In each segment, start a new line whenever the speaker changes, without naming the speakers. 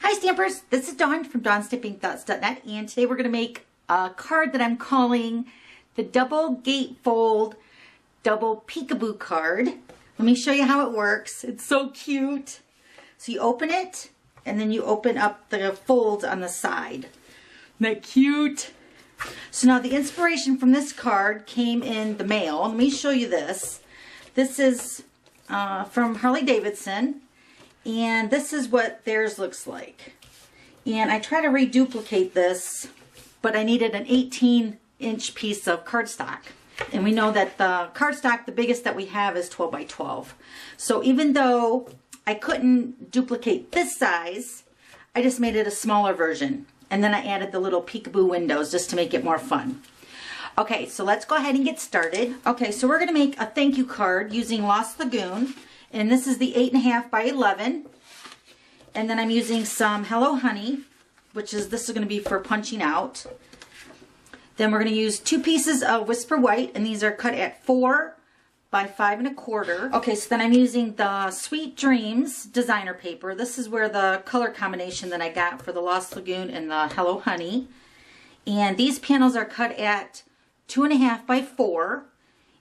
Hi Stampers, this is Dawn from DawnStampingThoughts.net, and today we're going to make a card that I'm calling the Double Gatefold Double Peekaboo card. Let me show you how it works. It's so cute. So you open it and then you open up the folds on the side. Isn't that cute? So now the inspiration from this card came in the mail. Let me show you this. This is from Harley Davidson. And this is what theirs looks like. And I try to reduplicate this, but I needed an 18-inch piece of cardstock. And we know that the cardstock, the biggest that we have is 12 by 12. So even though I couldn't duplicate this size, I just made it a smaller version. And then I added the little peekaboo windows just to make it more fun. Okay, so let's go ahead and get started. Okay, so we're going to make a thank you card using Lost Lagoon. And this is the 8.5 by 11. And then I'm using some Hello Honey, which is, this is going to be for punching out. Then we're going to use 2 pieces of Whisper White, and these are cut at 4 by 5 1/4. Okay, so then I'm using the Sweet Dreams designer paper. This is where the color combination that I got for the Lost Lagoon and the Hello Honey. And these panels are cut at 2.5 by 4,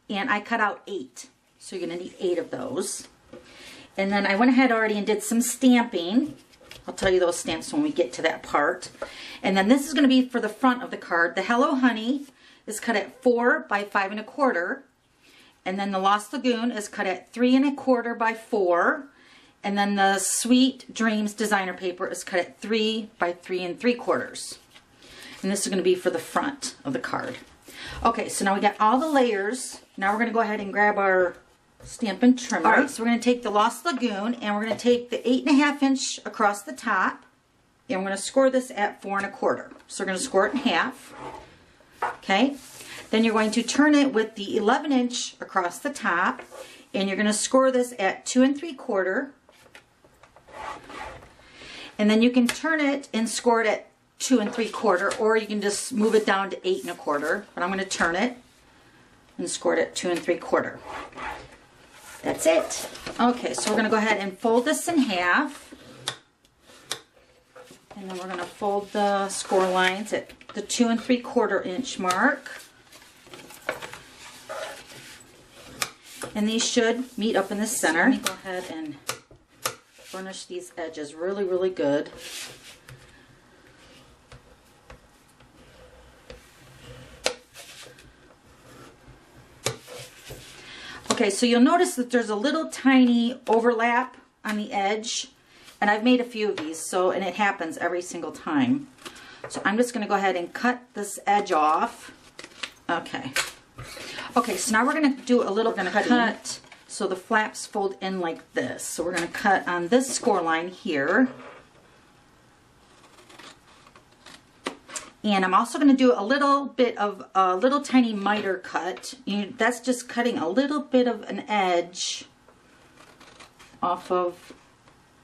and I cut out 8. So you're going to need 8 of those. And then I went ahead already and did some stamping. I'll tell you those stamps when we get to that part. And then this is going to be for the front of the card. The Hello Honey is cut at 4 by 5 1/4. And then the Lost Lagoon is cut at 3 1/4 by 4. And then the Sweet Dreams designer paper is cut at 3 by 3 3/4. And this is going to be for the front of the card. Okay, so now we got all the layers. Now we're going to go ahead and grab our Stampin' trimmer. Alright, so we're going to take the Lost Lagoon and we're going to take the 8.5 inch across the top, and we're going to score this at 4 1/4. So we're going to score it in half. Okay, then you're going to turn it with the 11 inch across the top, and you're going to score this at 2 3/4. And then you can turn it and score it at 2 3/4, or you can just move it down to 8 1/4. But I'm going to turn it and score it at 2 3/4. That's it. Okay, so we're going to go ahead and fold this in half. And then we're going to fold the score lines at the 2 3/4 inch mark. And these should meet up in the center. Let me go ahead and burnish these edges really, really good. Okay, so you'll notice that there's a little tiny overlap on the edge, and I've made a few of these, and it happens every single time. So I'm just going to go ahead and cut this edge off. Okay. Okay, so now we're going to do a little cut so the flaps fold in like this. So we're going to cut on this score line here. And I'm also going to do a little bit of a little tiny miter cut. That's just cutting a little bit of an edge off of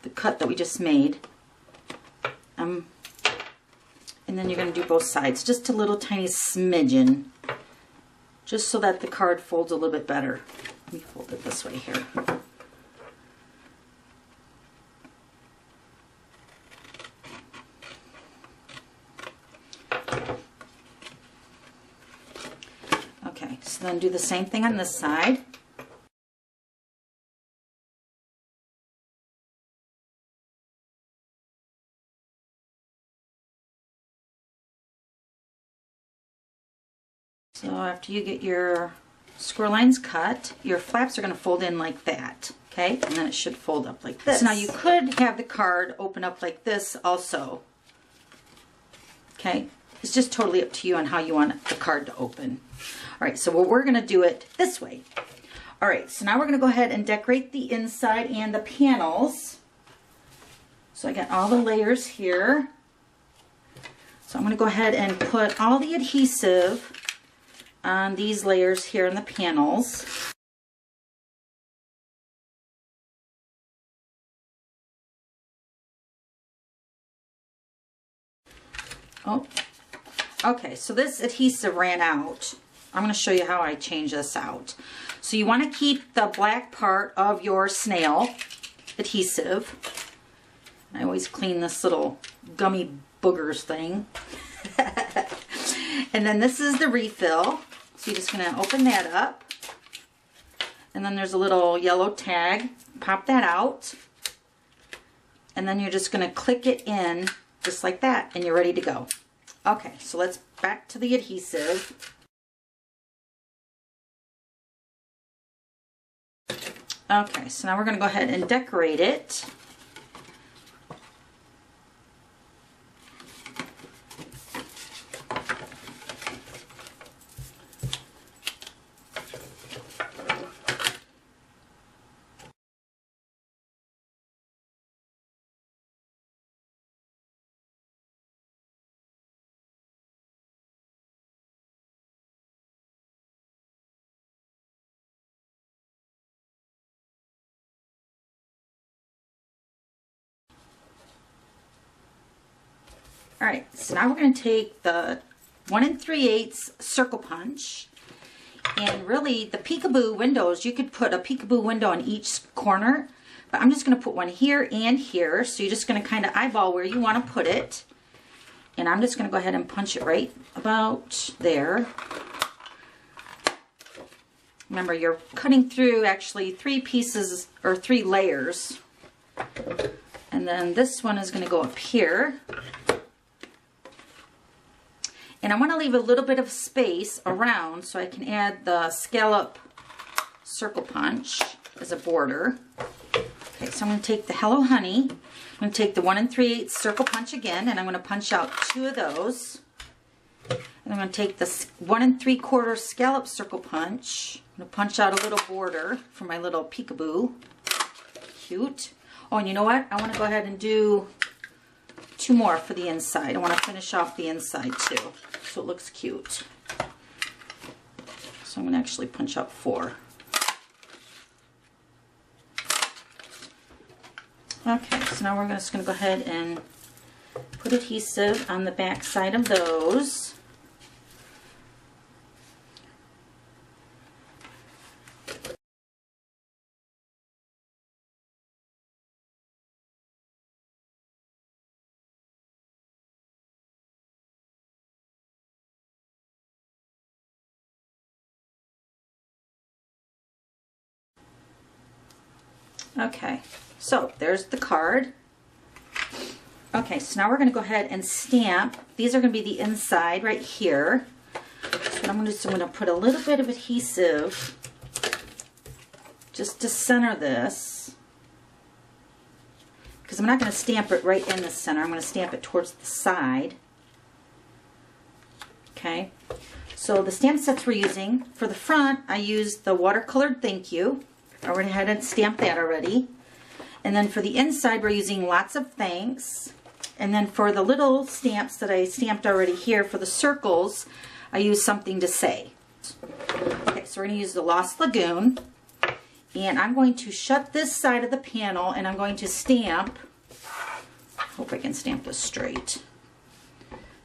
the cut that we just made. And then you're going to do both sides. Just a little tiny smidgen. Just so that the card folds a little bit better. Let me fold it this way here. So then do the same thing on this side. So after you get your score lines cut, your flaps are going to fold in like that. Okay, and then it should fold up like this. So now you could have the card open up like this also. Okay, it's just totally up to you on how you want the card to open. Alright, so we're going to do it this way. Alright, so now we're going to go ahead and decorate the inside and the panels. So I got all the layers here. So I'm going to go ahead and put all the adhesive on these layers here in the panels. Oh, okay, so this adhesive ran out. I'm going to show you how I change this out. So you want to keep the black part of your snail adhesive, I always clean this little gummy boogers thing. And then this is the refill. So you're just going to open that up. And then there's a little yellow tag. Pop that out. And then you're just going to click it in just like that. And you're ready to go. Okay, so let's back to the adhesive. Okay, so now we're going to go ahead and decorate it. Alright, so now we're going to take the 1 3/8 circle punch, and really the peekaboo windows, you could put a peekaboo window on each corner, but I'm just going to put one here and here, so you're just going to kind of eyeball where you want to put it, and I'm just going to go ahead and punch it right about there. Remember, you're cutting through actually 3 pieces or 3 layers, and then this one is going to go up here. And I want to leave a little bit of space around so I can add the scallop circle punch as a border. Okay, so I'm going to take the Hello Honey. I'm going to take the 1 3/8 circle punch again, and I'm going to punch out 2 of those. And I'm going to take the 1 3/4 scallop circle punch. I'm going to punch out a little border for my little peekaboo. Cute. Oh, and you know what? I want to go ahead and do 2 more for the inside. I want to finish off the inside too, so it looks cute. So I'm going to actually punch out 4. Okay, so now we're just going to go ahead and put adhesive on the back side of those. Okay, so there's the card. Okay, so now we're going to go ahead and stamp. These are going to be the inside right here. So what I'm going to do is I'm going to put a little bit of adhesive just to center this, because I'm not going to stamp it right in the center. I'm going to stamp it towards the side. Okay, so the stamp sets we're using, for the front I used the watercolored Thank You. I went ahead and stamped that already. And then for the inside, we're using Lots of Thanks. And then for the little stamps that I stamped already here, for the circles, I used Something to Say. Okay, so we're going to use the Lost Lagoon. And I'm going to shut this side of the panel, and I'm going to stamp. I hope I can stamp this straight.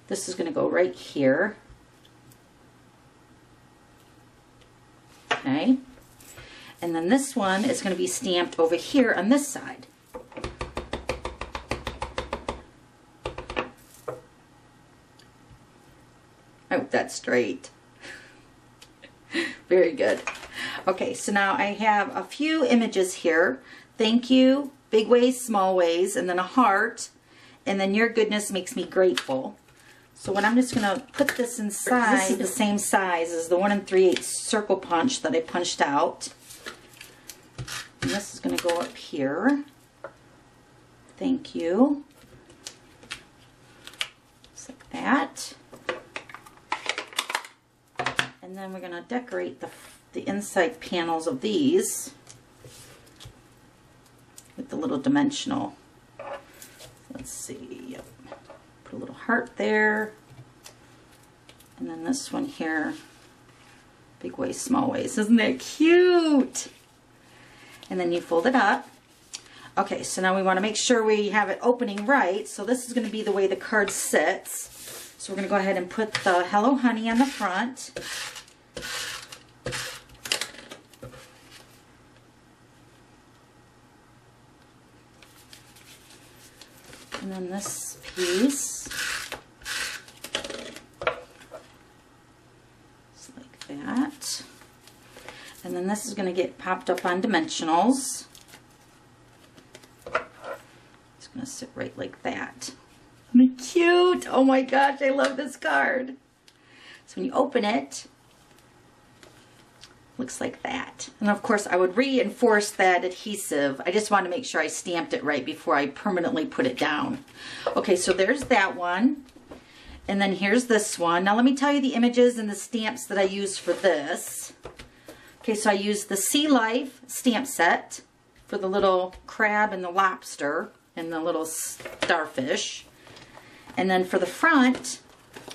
This is going to go right here. Okay. And then this one is going to be stamped over here on this side. I hope that's straight. Very good. Okay, so now I have a few images here. Thank you, big ways, small ways, and then a heart. And then your goodness makes me grateful. So what I'm just going to put this inside, this is the same size as the 1 3/8 circle punch that I punched out. And this is going to go up here. Thank you. Just like that. And then we're going to decorate the inside panels of these with the little dimensional. Let's see. Yep. Put a little heart there. And then this one here. Big ways, small ways. Isn't that cute? And then you fold it up. Okay, so now we want to make sure we have it opening right. So this is going to be the way the card sits. So we're going to go ahead and put the Hello Honey on the front. And then this piece. Just like that. And then this is going to get popped up on dimensionals. It's going to sit right like that. Isn't it cute? Oh my gosh, I love this card. So when you open it, looks like that. And of course I would reinforce that adhesive. I just want to make sure I stamped it right before I permanently put it down. Okay, so there's that one. And then here's this one. Now let me tell you the images and the stamps that I used for this. Okay, so I used the Sea Life stamp set for the little crab and the lobster and the little starfish. And then for the front,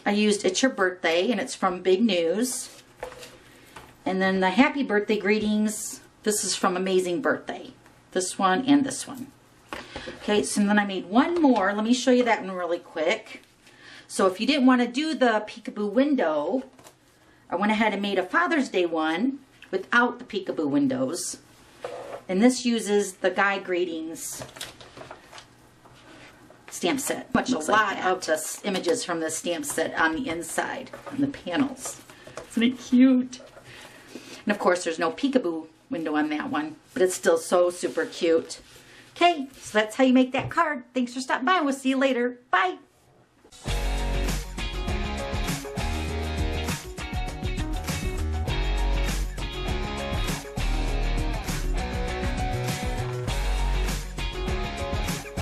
I used It's Your Birthday, and it's from Big News. And then the happy birthday greetings, this is from Amazing Birthday. This one and this one. Okay, so then I made one more. Let me show you that one really quick. So if you didn't want to do the peekaboo window, I went ahead and made a Father's Day one without the peekaboo windows. And this uses the Guy Greetings stamp set. Much a lot of the images from the stamp set on the inside, on the panels. Isn't it cute? And of course there's no peekaboo window on that one, but it's still so super cute. Okay, so that's how you make that card. Thanks for stopping by. We'll see you later. Bye.